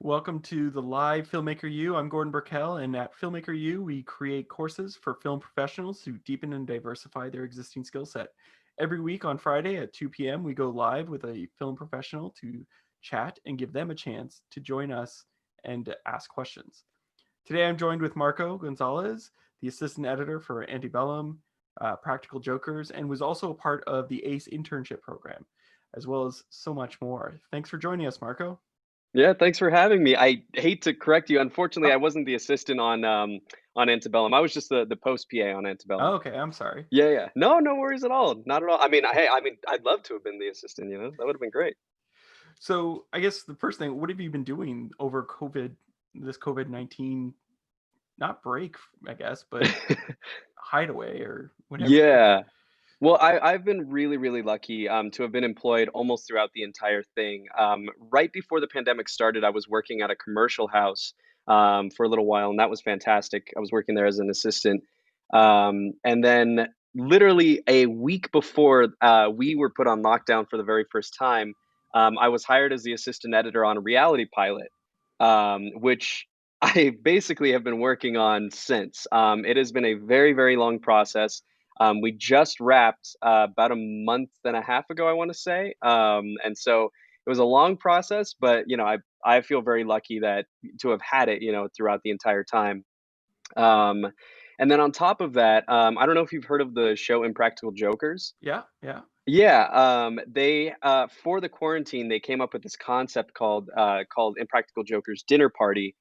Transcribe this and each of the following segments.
Welcome to the live Filmmaker U. I'm Gordon Burkell, and at Filmmaker U, we create courses for film professionals to deepen and diversify their existing skill set. Every week on Friday at 2 p.m., we go live with a film professional to chat and give them a chance to join us and ask questions. Today, I'm joined with Marco Gonzalez, the assistant editor for Antebellum, Practical Jokers, and was also a part of the ACE internship program, as well as so much more. Thanks for joining us, Marco. Yeah, thanks for having me. I hate to correct you. Oh, Unfortunately, I wasn't the assistant on Antebellum. I was just the post PA on Antebellum. okay, I'm sorry. Yeah, yeah. No, no worries at all. Not at all. I mean, I'd love to have been the assistant, That would have been great. So I guess the first thing, what have you been doing over this COVID-19, not break, I guess, but hideaway or whatever? Yeah. Well, I've been really, really lucky to have been employed almost throughout the entire thing. Right before the pandemic started, I was working at a commercial house for a little while, and that was fantastic. I was working there as an assistant. And then, literally a week before we were put on lockdown for the very first time, I was hired as the assistant editor on a reality pilot, which I basically have been working on since. It has been a very, very long process. We just wrapped about a month and a half ago, I want to say, and so it was a long process. But I feel very lucky that to have had it, throughout the entire time. Um, and then on top of that, I don't know if you've heard of the show Impractical Jokers. Yeah, yeah. Yeah, they for the quarantine they came up with this concept called Impractical Jokers Dinner Party.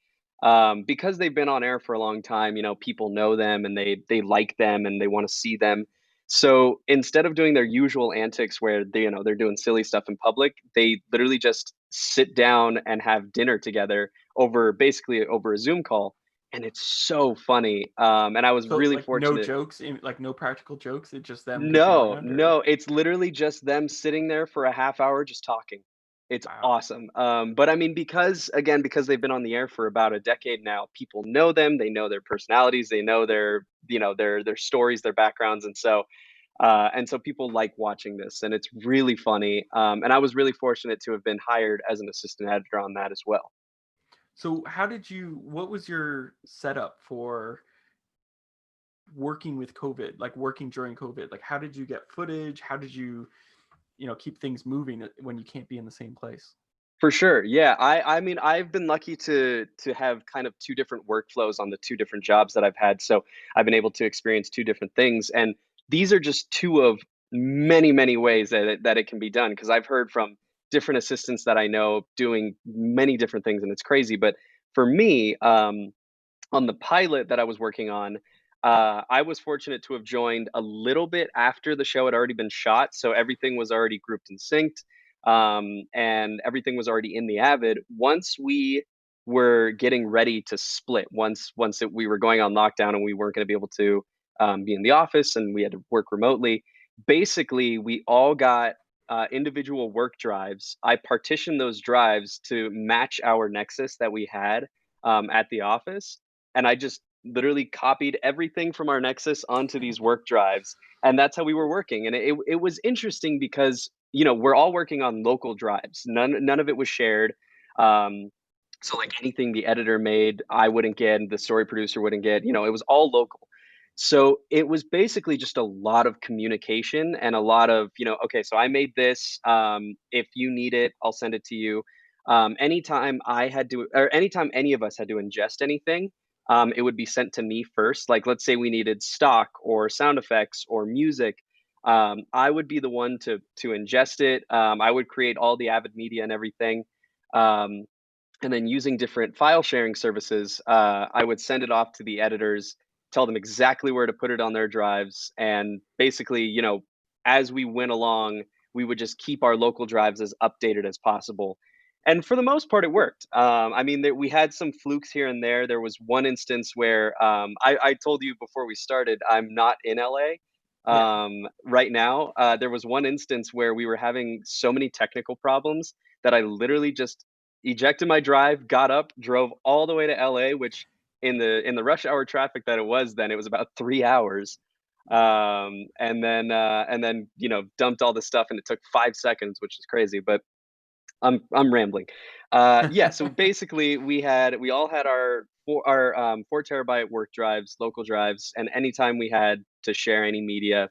Because they've been on air for a long time, people know them and they like them and they want to see them. So instead of doing their usual antics where they're doing silly stuff in public, they literally just sit down and have dinner together basically over a Zoom call, and it's so funny. And I was So really like no fortunate. jokes, like no practical jokes. It's just them goofing No, around, or no, it's literally just them sitting there for a half hour just talking. It's wow. awesome. But I mean, because they've been on the air for about a decade now, people know them, they know their personalities, they know their stories, their backgrounds, and so people like watching this, and it's really funny. And I was really fortunate to have been hired as an assistant editor on that as well. So what was your setup for working with COVID, like working during COVID? Like how did you get footage? How did you, keep things moving when you can't be in the same place? For sure. Yeah. I mean, I've been lucky to have kind of two different workflows on the two different jobs that I've had. So I've been able to experience two different things. And these are just two of many, many ways that it can be done. Because I've heard from different assistants that I know doing many different things, and it's crazy. But for me, on the pilot that I was working on, I was fortunate to have joined a little bit after the show had already been shot, so everything was already grouped and synced, and everything was already in the Avid. Once we were getting ready to split, we were going on lockdown and we weren't going to be able to be in the office and we had to work remotely. Basically, we all got individual work drives. I partitioned those drives to match our Nexus that we had at the office, and I just literally copied everything from our Nexus onto these work drives, and that's how we were working. And it was interesting because we're all working on local drives. None of it was shared. Um, so like anything the editor made, I wouldn't get, and the story producer wouldn't get. It was all local. So it was basically just a lot of communication and a lot of, okay, so I made this. If you need it, I'll send it to you. Anytime any of us had to ingest anything, it would be sent to me first. Like, let's say we needed stock or sound effects or music. I would be the one to ingest it. I would create all the Avid media and everything. Um, and then using different file sharing services, I would send it off to the editors, tell them exactly where to put it on their drives, and basically, as we went along, we would just keep our local drives as updated as possible. And for the most part, it worked. I mean, we had some flukes here and there. There was one instance where I told you before we started, I'm not in LA Yeah. right now. There was one instance where we were having so many technical problems that I literally just ejected my drive, got up, drove all the way to LA, which in the rush hour traffic that it was then, it was about 3 hours. And then dumped all the stuff, and it took 5 seconds, which is crazy. But I'm rambling. Yeah, so basically we all had our 4 terabyte work drives, local drives, and anytime we had to share any media,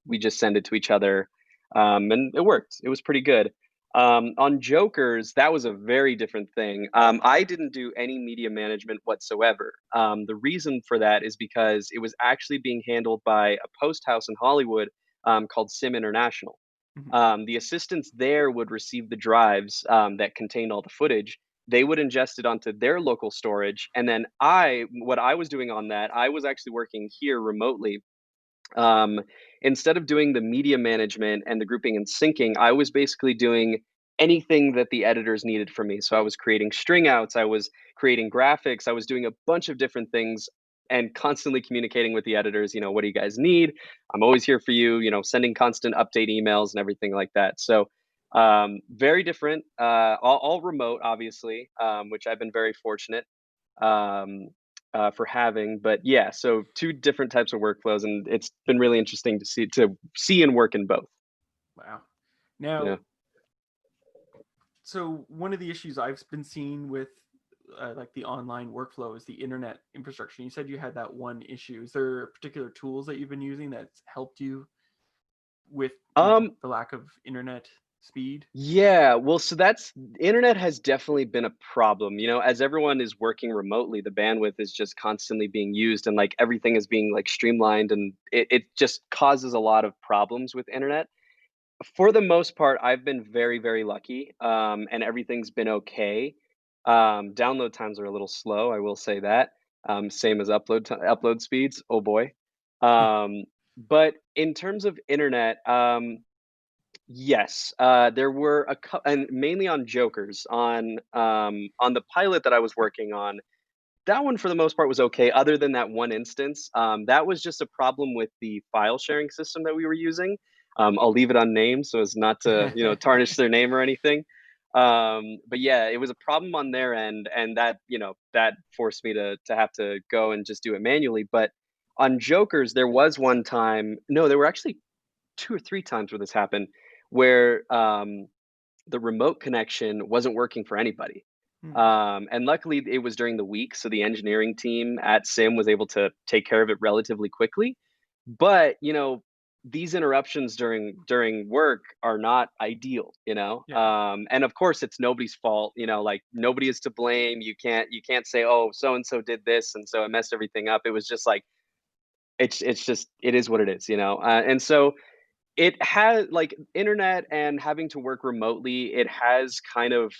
we just send it to each other, and it worked. It was pretty good. On Jokers, that was a very different thing. I didn't do any media management whatsoever. The reason for that is because it was actually being handled by a post house in Hollywood, called Sim International. Mhm. The assistants there would receive the drives, that contained all the footage. They would ingest it onto their local storage, and then what I was doing on that, I was actually working here remotely. um, Instead of doing the media management and the grouping and syncing, I was basically doing anything that the editors needed from me. So I was creating string outs, I was creating graphics, I was doing a bunch of different things and constantly communicating with the editors, what do you guys need? I'm always here for you, sending constant update emails and everything like that. So very different, all remote, obviously, which I've been very fortunate. Um, for having. But yeah, so two different types of workflows, and it's been really interesting to see and work in both. Wow. Yeah. Now, so one of the issues I've been seeing with like the online workflow is the internet infrastructure. You said you had that one issue. Is there particular tools that you've been using that's helped you with Um, the lack of internet speed? yeah, well, so that's internet has definitely been a problem. As everyone is working remotely, the bandwidth is just constantly being used and like everything is being like streamlined, and it just causes a lot of problems with internet. For the most part, I've been very, very lucky, and everything's been okay. Download times are a little slow, I will say that. Same as upload speeds. Oh boy. But in terms of internet, yes, there were and mainly on Jokers, on the pilot that I was working on. That one, for the most part, was okay, other than that one instance. That was just a problem with the file sharing system that we were using. I'll leave it unnamed so as not to, tarnish their name or anything. But yeah, it was a problem on their end, and that forced me to have to go and just do it manually. But on Jokers, there was one time, no, there were actually 2 or 3 times where this happened, where the remote connection wasn't working for anybody. Hmm. And luckily, it was during the week, so the engineering team at Sim was able to take care of it relatively quickly. But these interruptions during work are not ideal. Yeah. And of course, it's nobody's fault. Like nobody is to blame. You can't say, oh, so and so did this, and so it messed everything up. It was just like it's just it is what it is. And so it has, like, internet and having to work remotely, it has kind of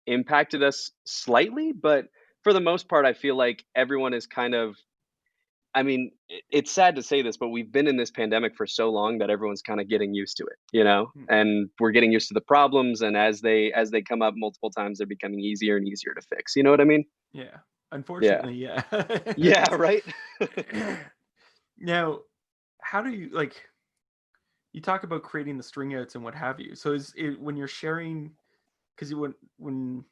impacted us slightly, but for the most part, I feel like everyone is kind of, I mean, it's sad to say this, but we've been in this pandemic for so long that everyone's kind of getting used to it. Hmm. And we're getting used to the problems, and as they come up multiple times, they're becoming easier and easier to fix. You know what I mean? Yeah. Yeah. Unfortunately, yeah. Yeah, right? Now, how do you like? You talk about creating the string outs and what have you. So is it when you're sharing? Because when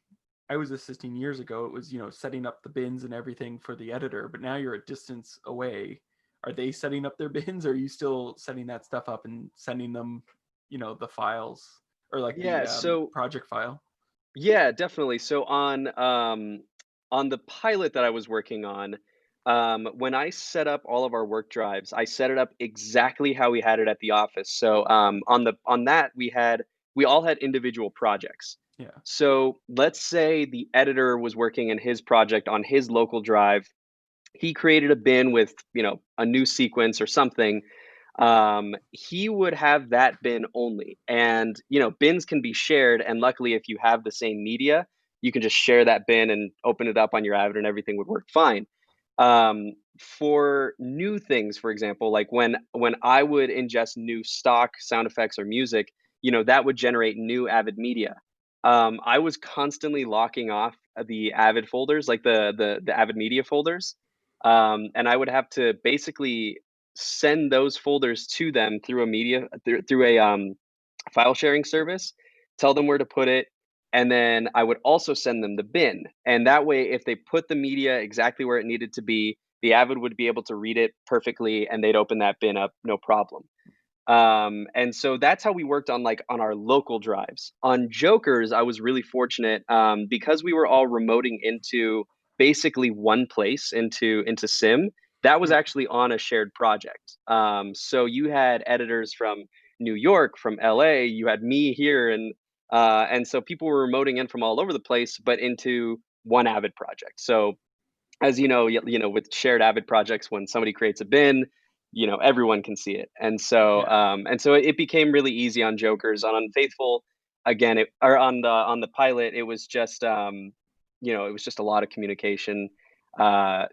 I was assisting years ago, it was setting up the bins and everything for the editor. But now you're a distance away. Are they setting up their bins? Or are you still setting that stuff up and sending them, the files or like the Yeah, so project file? yeah, definitely. So on the pilot that I was working on, when I set up all of our work drives, I set it up exactly how we had it at the office. So on that we all had individual projects. Yeah. So let's say the editor was working in his project on his local drive. He created a bin with, a new sequence or something. He would have that bin only. And, bins can be shared. And luckily, if you have the same media, you can just share that bin and open it up on your Avid and everything would work fine. For new things, for example, like when I would ingest new stock sound effects or music, that would generate new Avid media. I was constantly locking off the Avid folders, like the Avid media folders, and I would have to basically send those folders to them through a file sharing service, tell them where to put it, and then I would also send them the bin. And that way, if they put the media exactly where it needed to be, the Avid would be able to read it perfectly, and they'd open that bin up no problem. And so that's how we worked on like on our local drives. On Jokers, I was really fortunate because we were all remoting into basically one place into Sim. That was Yeah. actually on a shared project. So you had editors from New York, from LA, you had me here, and so people were remoting in from all over the place, but into one Avid project. So as you know, with shared Avid projects, when somebody creates a bin, you know, everyone can see it. Yeah. And so it became really easy on Jokers. On Unfaithful, again, or on the pilot, it was just you know, it was just a lot of communication. Uh,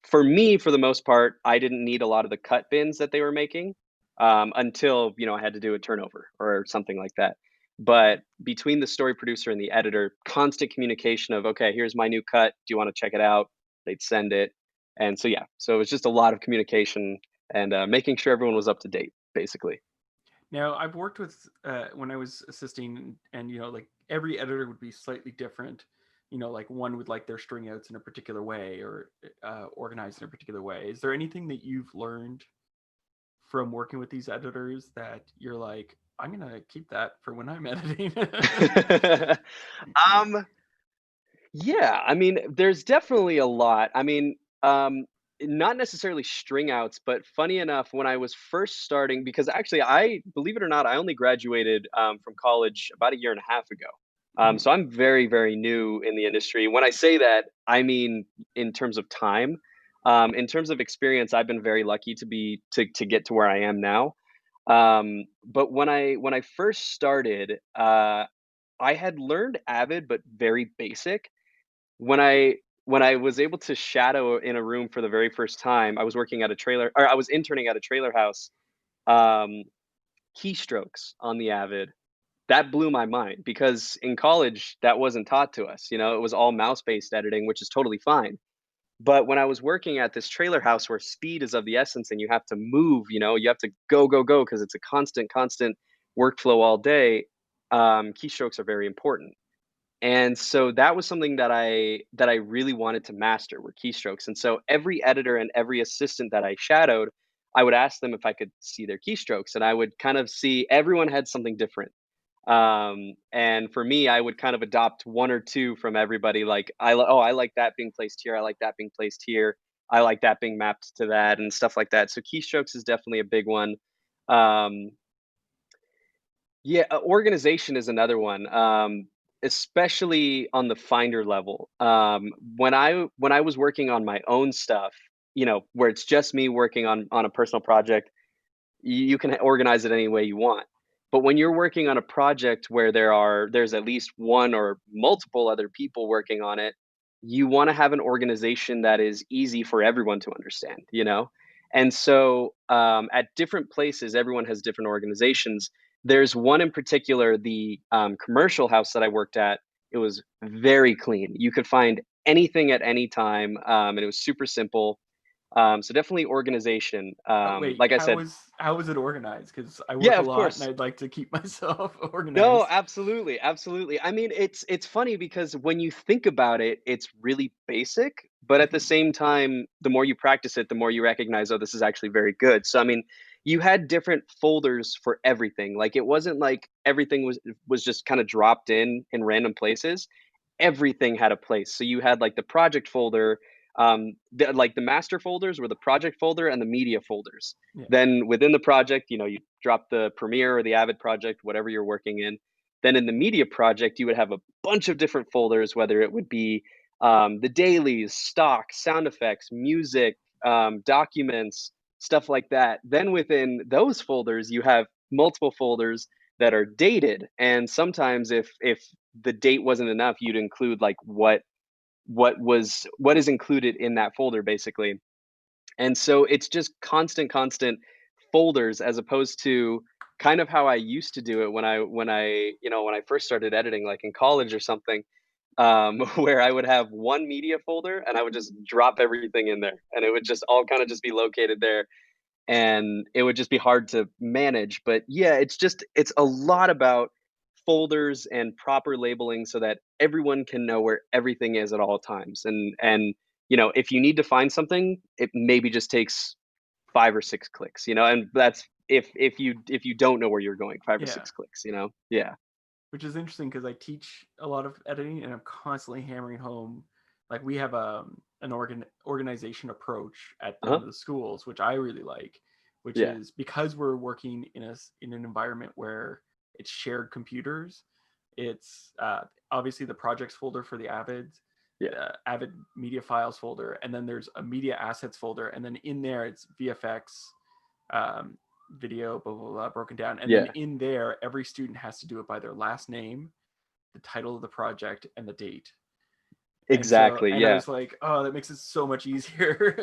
for me, for the most part, I didn't need a lot of the cut bins that they were making until you know I had to do a turnover or something like that. But between the story producer and the editor, constant communication of okay, here's my new cut. Do you want to check it out? They'd send it, and so yeah, so it was just a lot of communication and making sure everyone was up to date, basically. Now, I've worked with when I was assisting, and like every editor would be slightly different. Like one would like their string outs in a particular way or organized in a particular way. Is there anything that you've learned from working with these editors that you're like, I'm gonna keep that for when I'm editing? um, Yeah, I mean, there's definitely a lot. I mean, not necessarily string outs, but funny enough, when I was first starting, because actually, I believe it or not, I only graduated from college about a year and a half ago. Mm, So I'm very, very new in the industry. When I say that, I mean in terms of time. In terms of experience, I've been very lucky to get to where I am now. But when I first started, I had learned Avid, but very basic when I was able to shadow in a room for the very first time, I was working at a trailer or I was interning at a trailer house, um, keystrokes on the Avid, that blew my mind because in college, that wasn't taught to us, you know, it was all mouse-based editing, which is totally fine. But when I was working at this trailer house where speed is of the essence and you have to move, you know, you have to go, go, go because it's a constant workflow all day, keystrokes are very important. And so that was something that I really wanted to master were keystrokes. And so every editor and every assistant that I shadowed, I would ask them if I could see their keystrokes, and I would kind of see everyone had something different. And for me, I would kind of adopt one or two from everybody. Like oh, I like that being placed here. I like that being placed here. I like that being mapped to that and stuff like that. So keystrokes is definitely a big one. Um, yeah, organization is another one, especially on the finder level. When I was working on my own stuff, you know, where it's just me working on a personal project, you can organize it any way you want. But when you're working on a project where there's at least one or multiple other people working on it, you want to have an organization that is easy for everyone to understand, you know? And so at different places, everyone has different organizations. There's one in particular, the commercial house that I worked at, it was very clean. You could find anything at any time, and it was super simple. So definitely organization. Wait, Like I said, how is it organized? Because I work yeah, a of lot and course. I'd like to keep myself No, organized. absolutely, absolutely. I mean, it's funny because when you think about it, it's really basic, but at the Mhm. same time, the more you practice it, the more you recognize, oh, this is actually very good. So I mean, you had different folders for everything. Like it wasn't like everything was just kind of dropped in random places. Everything had a place. So you had like the project folder, like the master folders were the project folder and the media folders. Yeah. Then within the project, you know, you drop the Premiere or the Avid project, whatever you're working in. Then in the media project, you would have a bunch of different folders, whether it would be the dailies, stock, sound effects, music, documents, stuff like that. Then within those folders, you have multiple folders that are dated, and sometimes if the date wasn't enough, you'd include like what is included in that folder basically. And so it's just constant folders as opposed to kind of how I used to do it when I you know when I first started editing like in college or something, where I would have one media folder and I would just drop everything in there and it would just all kind of just be located there and it would just be hard to manage. But yeah, it's a lot about folders and proper labeling so that everyone can know where everything is at all times. And you know, if you need to find something, it maybe just takes 5 or 6 clicks, you know, and that's if you don't know where you're going, 5 or Yeah. 6 clicks, you know? Yeah. Which is interesting because I teach a lot of editing and I'm constantly hammering home. Like we have an organization approach at one Uh-huh. of the schools, which I really like, which Yeah. is because we're working in an environment where it's shared computers. It's obviously the projects folder for the Yeah. the Avid media files folder, and then there's a media assets folder, and then in there it's VFX, um, video, blah, blah, blah, broken down. And then Yeah. in there, every student has to do it by their last name, the title of the project, and the date. Exactly, And I yeah. was like, oh, that makes it so much easier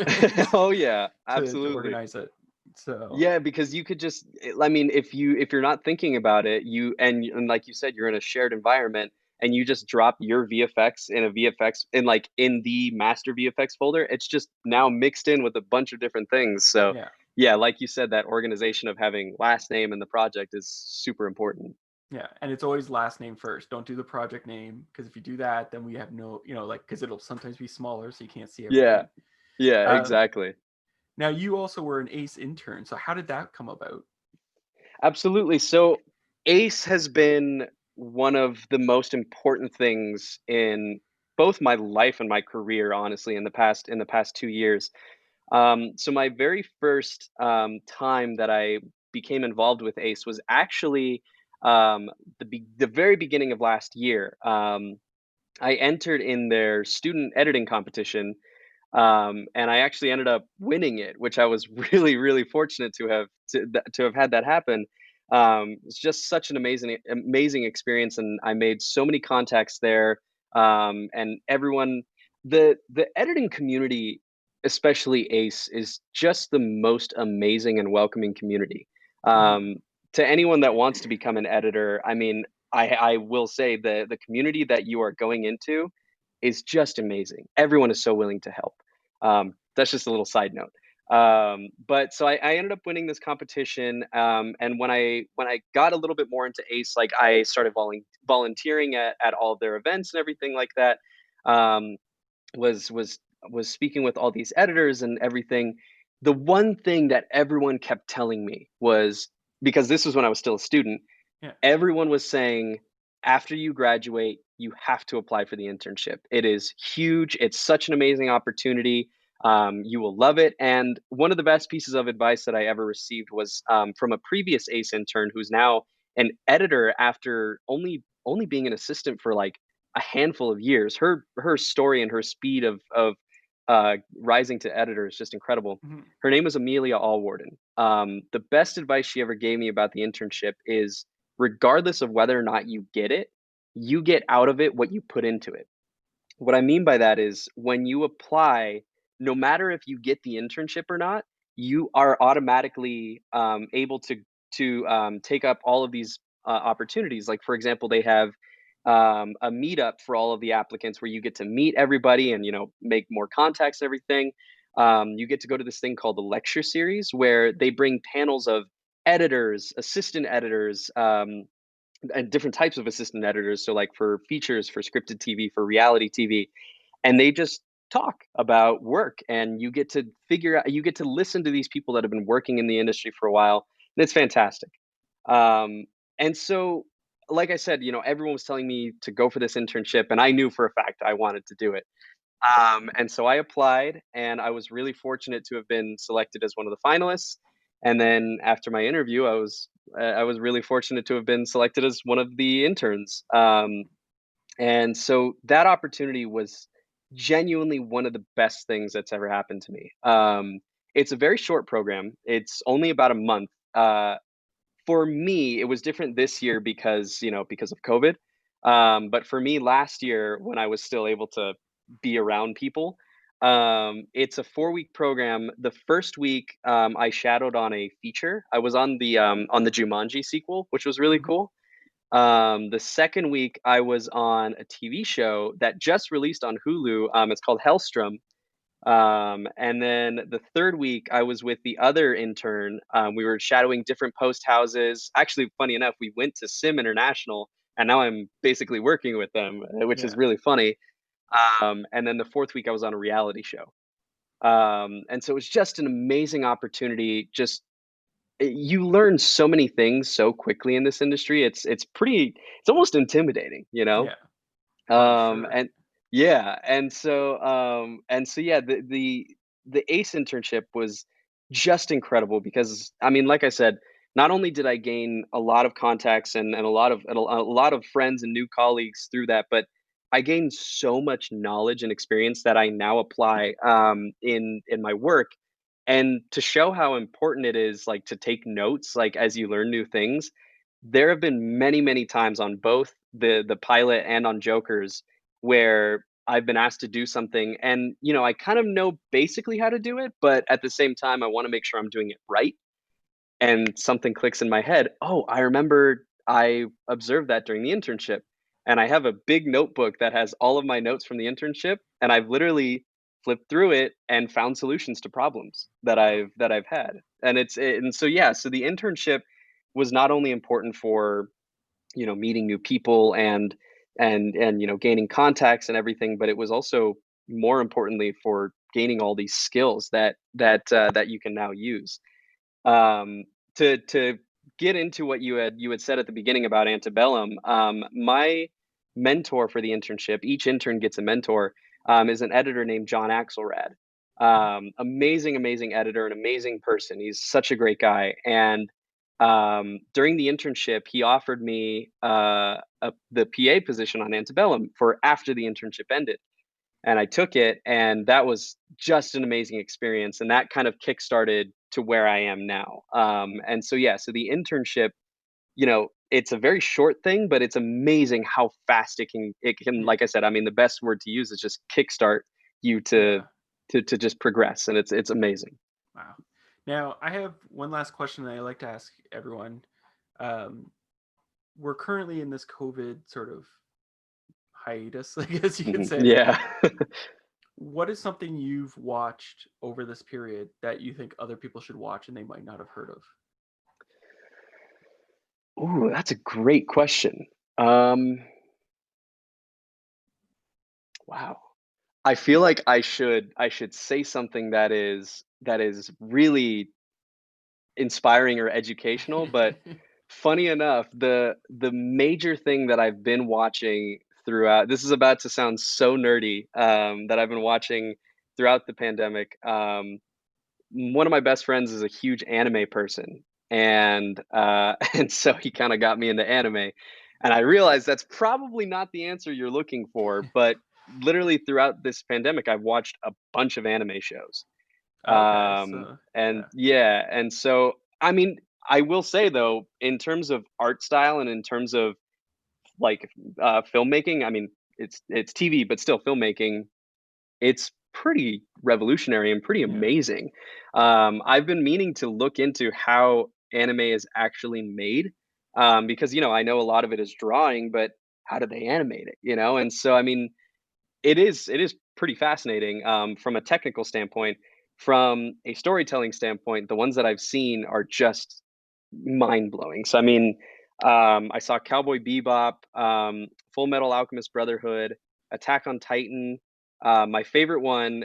Oh, yeah, to absolutely. organize it. So, Yeah, because you could just I mean, if you're not thinking about it, and like you said, you're in a shared environment and you just drop your VFX in a VFX in the master VFX folder, it's just now mixed in with a bunch of different things. So, yeah. yeah, like you said, that organization of having last name in the project is super important. Yeah. And it's always last name first. Don't do the project name because if you do that, then we have no, like, because it'll sometimes be smaller so you can't see Yeah. everything. Yeah, Um, exactly. Now, you also were an ACE intern. So, how did that come about? Absolutely. So ACE has been one of the most important things in both my life and my career, honestly, in the past 2 years. So my very first time that I became involved with ACE was actually the very beginning of last year. I entered in their student editing competition, and I actually ended up winning it, which I was really fortunate to have had that happen. It's just such an amazing experience, and I made so many contacts there. And everyone, the editing community, especially ACE, is just the most amazing and welcoming community. Mhm. Um, to anyone that wants to become an editor, I mean, I will say the community that you are going into is just amazing. Everyone is so willing to help. That's just a little side note. But so I ended up winning this competition, and when I got a little bit more into ACE, like I started volunteering at all of their events and everything like that. Um, was was was speaking with all these editors and everything. The one thing that everyone kept telling me was, because this was when I was still a student, Yeah. everyone was saying, after you graduate, you have to apply for the internship. It is huge. It's such an amazing opportunity. You will love it. And one of the best pieces of advice that I ever received was from a previous ACE intern who's now an editor after only being an assistant for like a handful of years. Her story and her speed of rising to editor is just incredible. Mhm. Her name is Amelia Allwarden. The best advice she ever gave me about the internship is, regardless of whether or not you get it, you get out of it what you put into it. What I mean by that is when you apply, no matter if you get the internship or not, you are automatically able to take up all of these opportunities. Like for example, they have a meetup for all of the applicants where you get to meet everybody and make more contacts and everything. You get to go to this thing called the lecture series where they bring panels of editors, assistant editors, and different types of assistant editors. So, like for features, for scripted TV, for reality TV, and they just talk about work, and you get to listen to these people that have been working in the industry for a while, and it's fantastic. Um, and so, like I said, everyone was telling me to go for this internship, and I knew for a fact I wanted to do it. And so I applied, and I was really fortunate to have been selected as one of the finalists. And then after my interview, I was really fortunate to have been selected as one of the interns. And so that opportunity was genuinely one of the best things that's ever happened to me. It's a very short program. It's only about a month. For me, it was different this year because of COVID. But for me, last year when I was still able to be around people, it's a 4-week program. The first week, I shadowed on a feature. I was on the Jumanji sequel, which was really Mhm. cool. The second week, I was on a TV show that just released on Hulu. It's called Hellstrom. And then the third week, I was with the other intern. We were shadowing different post houses. Actually, funny enough, we went to Sim International, and now I'm basically working with them, which is Yeah. really funny. And then the fourth week, I was on a reality show. And so it was just an amazing opportunity. Just you learn so many things so quickly in this industry. It's almost intimidating, you know? Yeah. Oh, I'm sure. And yeah, and so yeah, the ACE internship was just incredible because I mean, like I said, not only did I gain a lot of contacts and a lot of friends and new colleagues through that, but I gained so much knowledge and experience that I now apply in my work. And to show how important it is, like to take notes, like as you learn new things, there have been many, many times on both the pilot and on Jokers where I've been asked to do something and, I kind of know basically how to do it, but at the same time, I wanna make sure I'm doing it right, and something clicks in my head, "Oh, I remember I observed that during the internship." And I have a big notebook that has all of my notes from the internship, and I've literally flipped through it and found solutions to problems that Wow. I've had. And so yeah, so the internship was not only important for, meeting new people and gaining contacts and everything, but it was also more importantly for gaining all these skills that you can now use. Um, to get into what you had said at the beginning about Antebellum, my mentor for the internship, each intern gets a mentor, is an editor named John Axelrad. Amazing, amazing editor, an amazing person. He's such a great guy. And during the internship, he offered me the PA position on Antebellum for after the internship ended, and I took it, and that was just an amazing experience, and that kind of kickstarted to where I am now. And so yeah, so the internship, it's a very short thing, but it's amazing how fast it can, Yeah. like I said, I mean, the best word to use is just kickstart you to Yeah. to just progress, and it's amazing. Wow. Now, I have one last question that I like to ask everyone. Um, we're currently in this COVID sort of hiatus, I guess you could Mhm. say. Yeah. What is something you've watched over this period that you think other people should watch and they might not have heard of? Ooh, that's a great question. Um, wow. I feel like I should say something that is really inspiring or educational, but funny enough, the major thing that I've been watching throughout, this is about to sound so nerdy, that I've been watching throughout the pandemic. One of my best friends is a huge anime person, and and so he kind of got me into anime, and I realized that's probably not the answer you're looking for, but literally throughout this pandemic, I've watched a bunch of anime shows. Okay, so And yeah, yeah, and so I mean, I will say though, in terms of art style and in terms of like filmmaking, I mean, it's TV, but still filmmaking, it's pretty revolutionary and pretty yeah, amazing. I've been meaning to look into how anime is actually made, because I know a lot of it is drawing, but how do they animate it? And so I mean, it is pretty fascinating, from a technical standpoint. From a storytelling standpoint, the ones that I've seen are just mind-blowing. So, I mean, I saw Cowboy Bebop, Full Metal Alchemist Brotherhood, Attack on Titan. My favorite one,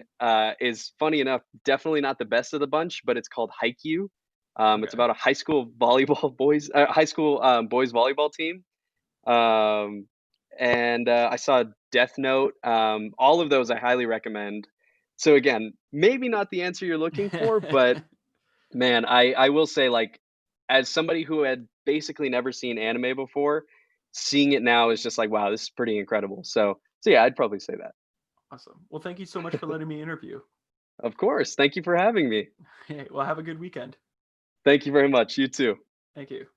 is funny enough, definitely not the best of the bunch, but it's called Haikyuu. It's okay. about a high school, boys volleyball team. Um, and I saw Death Note. All of those I highly recommend. So again, maybe not the answer you're looking for, but man, I will say, like, as somebody who had basically never seen anime before, seeing it now is just like, wow, this is pretty incredible. So yeah, I'd probably say that. Awesome. Well, thank you so much for letting me interview. Of course. Thank you for having me. Hey, well, have a good weekend. Thank you very much. You too. Thank you.